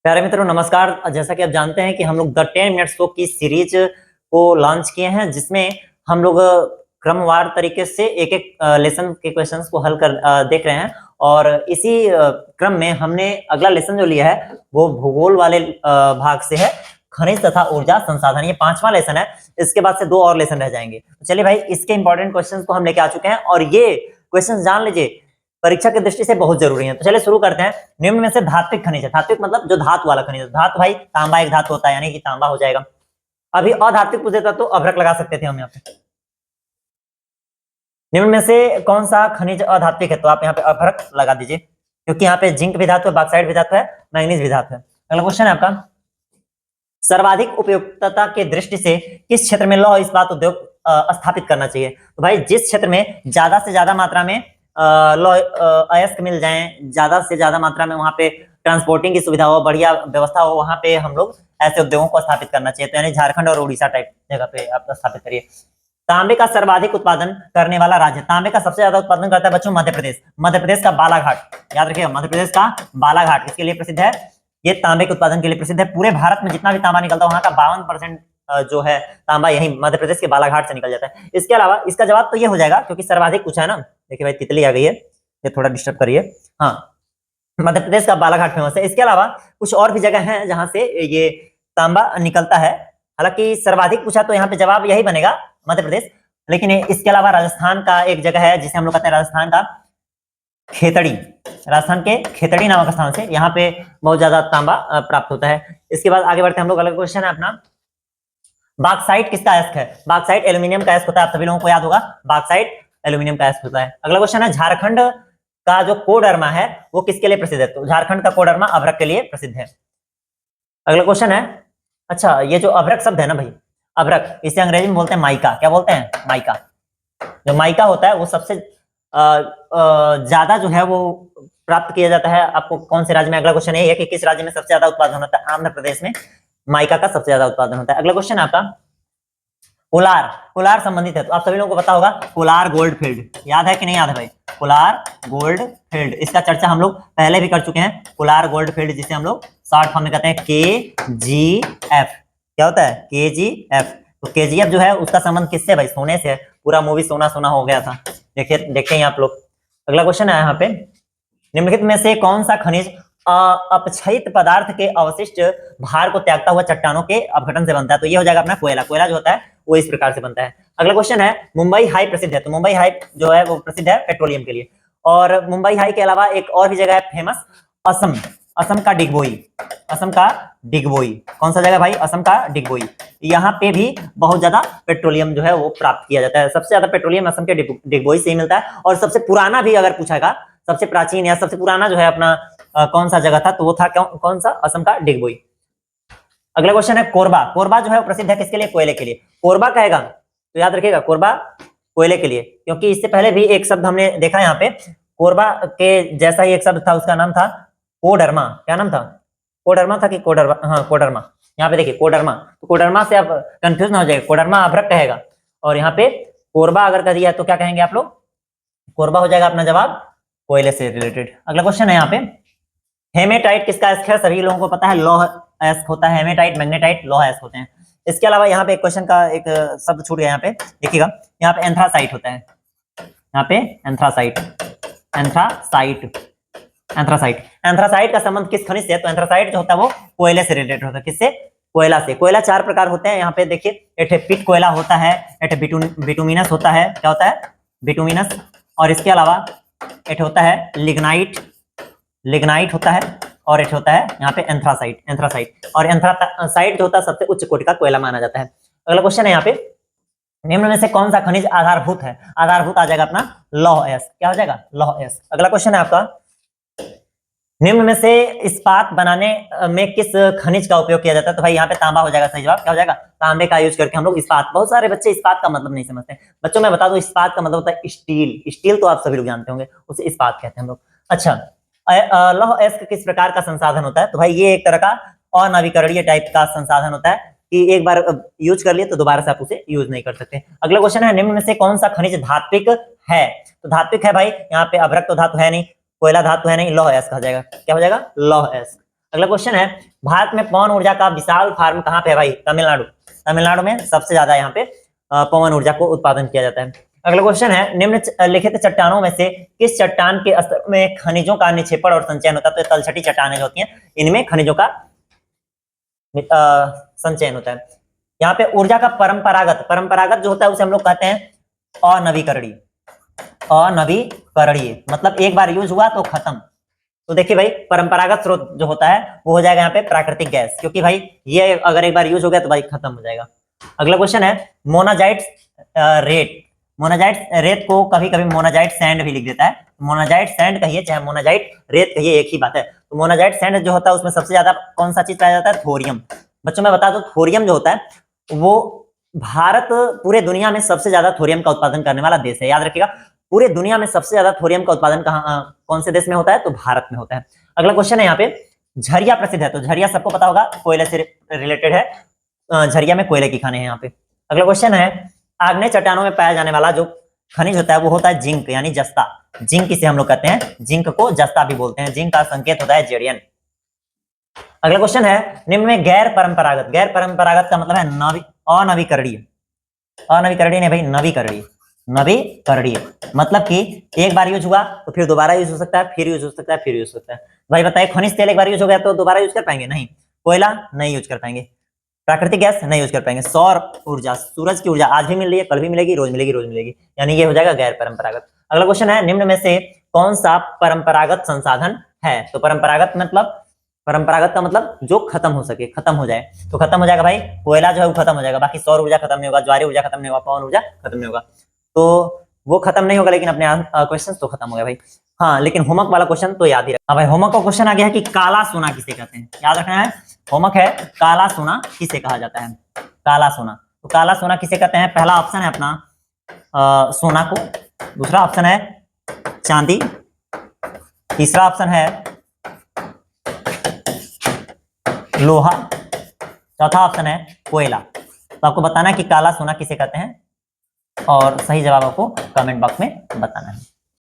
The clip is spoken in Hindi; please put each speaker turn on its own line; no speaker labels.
प्यारे मित्रों नमस्कार। जैसा कि आप जानते हैं कि हम लोग द 10 मिनट्स शो की सीरीज को लॉन्च किए हैं, जिसमें हम लोग क्रमवार तरीके से एक एक लेसन के क्वेश्चंस को हल कर देख रहे हैं। और इसी क्रम में हमने अगला लेसन जो लिया है वो भूगोल वाले भाग से है, खनिज तथा ऊर्जा संसाधन। ये 5वां लेसन है। इसके बाद से 2 और लेसन रह जाएंगे। तो चलिए भाई, इसके इंपॉर्टेंट क्वेश्चंस को हम लेके आ चुके हैं और ये क्वेश्चंस जान लीजिए परीक्षा की दृष्टि से बहुत जरूरी है। तो चलिए शुरू करते हैं। निम्न में से धात्विक खनिज है, धात्विक मतलब जो धातु वाला खनिज है। धातु भाई तांबा एक धातु होता है, यानी कि तांबा हो जाएगा। अभी अधात्विक पूछ देता तो अभ्रक लगा सकते थे हम यहाँ पे। निम्न में से कौन सा खनिज अधात्विक है, तो आप यहाँ पे अभ्रक लगा दीजिए, क्योंकि यहाँ पे जिंक भी धातु है, बॉक्साइट भी धातु है, मैग्नीज भी धातु है। अगला क्वेश्चन है आपका, सर्वाधिक उपयुक्तता के दृष्टि से किस क्षेत्र में लौह इस्पात उद्योग स्थापित करना चाहिए। तो भाई जिस क्षेत्र में ज्यादा से ज्यादा मात्रा में लौह अयस्क मिल जाए, ज्यादा से ज्यादा मात्रा में वहां पे ट्रांसपोर्टिंग की सुविधा हो, बढ़िया व्यवस्था हो, वहां पे हम लोग ऐसे उद्योगों को स्थापित करना चाहिए। तो यानी झारखंड और उड़ीसा टाइप जगह पे आप स्थापित करिए। तांबे का सर्वाधिक उत्पादन करने वाला राज्य, तांबे का सबसे ज्यादा उत्पादन करता है बच्चों मध्य प्रदेश। मध्य प्रदेश का बालाघाट, याद रखिएगा, मध्य प्रदेश का बालाघाट किसके लिए प्रसिद्ध है? ये तांबे के उत्पादन के लिए प्रसिद्ध है। पूरे भारत में जितना भी तांबा निकलता है वहां का 52% जो है तांबा यही मध्य प्रदेश के बालाघाट से निकल जाता है। इसके अलावा इसका जवाब तो ये हो जाएगा, क्योंकि सर्वाधिक पूछा है ना। देखिए भाई तितली आ गई है, ये थोड़ा डिस्टर्ब करिए। हाँ, मध्य प्रदेश का बालाघाट फेमस है। इसके अलावा कुछ और भी जगह हैं जहां से ये तांबा निकलता है। हालांकि सर्वाधिक पूछा तो यहाँ पे जवाब यही बनेगा, मध्य प्रदेश। लेकिन इसके अलावा राजस्थान का एक जगह है जिसे हम लोग कहते हैं राजस्थान का खेतड़ी। राजस्थान के खेतड़ी नामक स्थान से यहाँ पे बहुत ज्यादा तांबा प्राप्त होता है। इसके बाद आगे बढ़ते हैं हम लोग। अगला क्वेश्चन है अपना, बॉक्साइट किसका अयस्क है? बॉक्साइट एल्यूमिनियम का अयस्क होता है। आप सभी लोगों को याद होगा, बॉक्साइट एल्यूमिनियम का अयस्क होता है। अगला क्वेश्चन है, झारखंड का जो कोडरमा है वो किसके लिए प्रसिद्ध है? तो झारखंड का कोडरमा अभ्रक के लिए प्रसिद्ध है। अगला क्वेश्चन है, अच्छा ये जो अभ्रक शब्द है ना भाई, अभ्रक, इसे अंग्रेजी में बोलते हैं माइका। क्या बोलते हैं? माइका। जो माइका होता है वो सबसे ज्यादा जो है वो प्राप्त किया जाता है आपको कौन से राज्य में? अगला क्वेश्चन है कि किस राज्य में सबसे ज्यादा उत्पादन होता है? आंध्र प्रदेश में माइका का सबसे ज्यादा उत्पादन होता है। अगला क्वेश्चन है आपका, कोलार। कोलार संबंधित है तो आप सभी लोगों को पता होगा, कोलार गोल्ड फील्ड। याद है कि नहीं याद है भाई? कोलार गोल्ड फील्ड, इसका चर्चा हम लोग पहले भी कर चुके हैं। कोलार गोल्ड फील्ड जिसे हम लोग शॉर्ट फॉर्म में कहते हैं KGF। क्या होता है? KGF। तो KGF जो है उसका संबंध किससे भाई? सोने से है। पूरा मूवी सोना सोना हो गया था। देखिए देखें आप लोग। अगला क्वेश्चन है यहाँ पे, निम्नलिखित में से कौन सा खनिज अपक्षयित पदार्थ के अवशिष्ट भार को त्यागता हुआ चट्टानों के अपघटन से बनता है? तो ये हो जाएगा अपना कोयला। कोयला जो होता है वो इस प्रकार से बनता है। अगला क्वेश्चन है, मुंबई हाई प्रसिद्ध है। तो मुंबई हाई जो है वो प्रसिद्ध है पेट्रोलियम के लिए। और मुंबई हाई के अलावा एक और भी जगह है फेमस, असम। असम का डिगबोई। असम का डिगबोई कौन सा जगह भाई? असम का डिगबोई। यहाँ पे भी बहुत ज्यादा पेट्रोलियम जो है वो प्राप्त किया जाता है। सबसे ज्यादा पेट्रोलियम असम के डिगबोई से ही मिलता है। और सबसे पुराना भी अगर पूछाएगा, सबसे प्राचीन या सबसे पुराना जो है अपना कौन सा जगह था, तो वो था कौन सा? असम का डिगबोई। अगला क्वेश्चन है, कोरबा। कोरबा जो है वो प्रसिद्ध है किसके लिए? कोयले के लिए। कोरबा कहेगा तो याद रखिएगा, कोरबा कोयले के लिए, क्योंकि इससे पहले भी एक शब्द हमने देखा यहाँ पे, कोरबा के जैसा ही एक शब्द था, उसका नाम था कोडरमा। क्या नाम था? कोडरमा था कि कोडरमा? हाँ कोडरमा। यहाँ पे देखिए कोडरमा, तो कोडरमा से आप कंफ्यूज ना हो जाएगा, कोडरमा अभ्रक कहेगा। और यहाँ पे कोरबा अगर कर दिया तो क्या कहेंगे आप लोग? कोरबा हो जाएगा अपना जवाब, कोयले से रिलेटेड। अगला क्वेश्चन है यहाँ पे, हेमेटाइट किसका अयस्क है? सभी लोगों को पता है लौह अयस्क होता है हेमेटाइट, मैग्नेटाइट लौह अयस्क होते हैं। इसके अलावा यहाँ पे एक क्वेश्चन का एक शब्द छूट गया यहाँ पे, देखिएगा, यहाँ पे एंथ्रासाइट होता है। यहाँ पे एंथ्रासाइट, एंथ्रासाइट, एंथ्रासाइट। एंथ्रासाइट का संबंध किस खनिज से है? तो एंथ्रासाइट जो होता है वो कोयले से रिलेटेड होता है। किससे? कोयला से। कोयला 4 प्रकार होते हैं यहाँ पे देखिए, एक पिट कोयला होता है, एक बिटुमिनस होता है। क्या होता है? बिटुमिनस। और इसके अलावा एक होता है लिग्नाइट, लिग्नाइट होता है। और एक होता है यहाँ पे एंथ्रासाइट, एंथ्रासाइट। और एंथ्रासाइट जो होता है सबसे उच्च कोटि का कोयला माना जाता है। अगला क्वेश्चन है यहाँ पे, निम्न में से कौन सा खनिज आधारभूत है? आधारभूत आ जाएगा अपना लौह अयस्क। क्या हो जाएगा? लौह अयस्क। अगला क्वेश्चन है आपका, निम्न में से इस्पात बनाने में किस खनिज का उपयोग किया जाता है? तो भाई यहाँ पे तांबा हो जाएगा सही जवाब। क्या हो जाएगा? तांबे का यूज करके हम लोग इस्पात। बहुत सारे बच्चे इस्पात का मतलब नहीं समझते। बच्चों मैं बता दूं, इस्पात का मतलब होता है स्टील। स्टील तो आप सभी लोग जानते होंगे, उसे इस्पात कहते हैं हम लोग। अच्छा, लौह अयस्क किस प्रकार का संसाधन होता है? तो भाई ये एक तरह का अनवीकरणीय टाइप का संसाधन होता है कि एक बार यूज कर लिए तो दोबारा से आप उसे यूज नहीं कर सकते। अगला क्वेश्चन है, निम्न में से कौन सा खनिज धात्विक है? तो धात्विक है भाई यहाँ पे, अभ्रक तो धातु है नहीं, कोयला धातु है नहीं, लौह अयस्क हो जाएगा। क्या हो जाएगा? लौह अयस्क। अगला क्वेश्चन है, भारत में पवन ऊर्जा का विशाल फार्म कहाँ पे है भाई? तमिलनाडु। तमिलनाडु में सबसे ज्यादा यहाँ पे पवन ऊर्जा को उत्पादन किया जाता है। अगला क्वेश्चन है, निम्नलिखित चट्टानों में से किस चट्टान के स्तर में खनिजों का निक्षेपण और संचयन होता है? तो तलछटी चट्टानें जो होती हैं इनमें खनिजों का संचयन होता है। यहाँ पे ऊर्जा का परंपरागत जो होता है उसे हम लोग कहते हैं अनवीकरणीय। अनवीकरणीय मतलब एक बार यूज हुआ तो खत्म। तो देखिए भाई, परंपरागत स्रोत जो होता है वो हो जाएगा यहाँ पे प्राकृतिक गैस, क्योंकि भाई ये अगर एक बार यूज हो गया तो भाई खत्म हो जाएगा। अगला क्वेश्चन है, मोनाजाइट रेत। मोनाजाइट रेत को कभी कभी मोनाजाइट सैंड भी लिख देता है। मोनाजाइट सैंड कहिए चाहे मोनाजाइट रेत कहिए, एक ही बात है। तो मोनाजाइट सैंड जो होता है उसमें सबसे ज्यादा कौन सा चीज पाया जाता है? थोरियम। बच्चों मैं बता दूं, थोरियम जो होता है वो भारत पूरे दुनिया में सबसे ज्यादा थोरियम का उत्पादन करने वाला देश है। याद रखिएगा, पूरे दुनिया में सबसे ज्यादा थोरियम का उत्पादन कौन से देश में होता है? तो भारत में होता है। अगला क्वेश्चन है यहाँ पे, झरिया प्रसिद्ध है। तो झरिया सबको पता होगा, कोयले से रिलेटेड है। झरिया में कोयले की खाने हैं यहाँ पे। अगला क्वेश्चन है, आग्नेय चट्टानों में पाया जाने वाला जो खनिज होता है वो होता है जिंक यानी जस्ता। जिंक किसे हम लोग कहते हैं? जिंक को जस्ता भी बोलते हैं। जिंक का संकेत होता है जेरियन। अगला क्वेश्चन है, निम्न में गैर परंपरागत का मतलब है अनवीकरणीय। अनवीकरणीय नहीं भाई, नवीकरणीय। नवीकरणीय मतलब कि एक बार यूज हुआ तो फिर दोबारा यूज हो सकता है, फिर यूज हो सकता है, फिर यूज हो सकता है। भाई बताइए, खनिज तेल एक बार यूज हो गया तो दोबारा यूज कर पाएंगे? नहीं। कोयला नहीं यूज कर पाएंगे। प्राकृतिक गैस नहीं यूज कर पाएंगे। सौर ऊर्जा, सूरज की ऊर्जा आज भी मिल रही है, कल भी मिलेगी, रोज मिलेगी, यानी ये हो जाएगा गैर परंपरागत। अगला क्वेश्चन है, निम्न में से कौन सा परंपरागत संसाधन है? तो परंपरागत का मतलब जो खत्म हो सके, खत्म हो जाए। तो खत्म हो जाएगा भाई, कोयला जो है वो खत्म हो जाएगा, बाकी सौर ऊर्जा खत्म नहीं होगा, ज्वारीय ऊर्जा खत्म नहीं होगा, पवन ऊर्जा खत्म नहीं होगा। तो वो खत्म नहीं होगा, लेकिन अपने क्वेश्चन तो खत्म हो गया भाई। हाँ, लेकिन होमवर्क वाला क्वेश्चन तो याद ही रखना। भाई होमवर्क का क्वेश्चन आ गया है कि काला सोना किसे कहते हैं? याद रखना है, होमवर्क है काला सोना किसे कहा जाता है? काला सोना। तो काला सोना किसे कहते हैं? पहला ऑप्शन है अपना सोना को, दूसरा ऑप्शन है चांदी, तीसरा ऑप्शन है लोहा, चौथा ऑप्शन है कोयला। तो आपको बताना है कि काला सोना किसे कहते हैं, और सही जवाब आपको कमेंट बॉक्स में बताना है।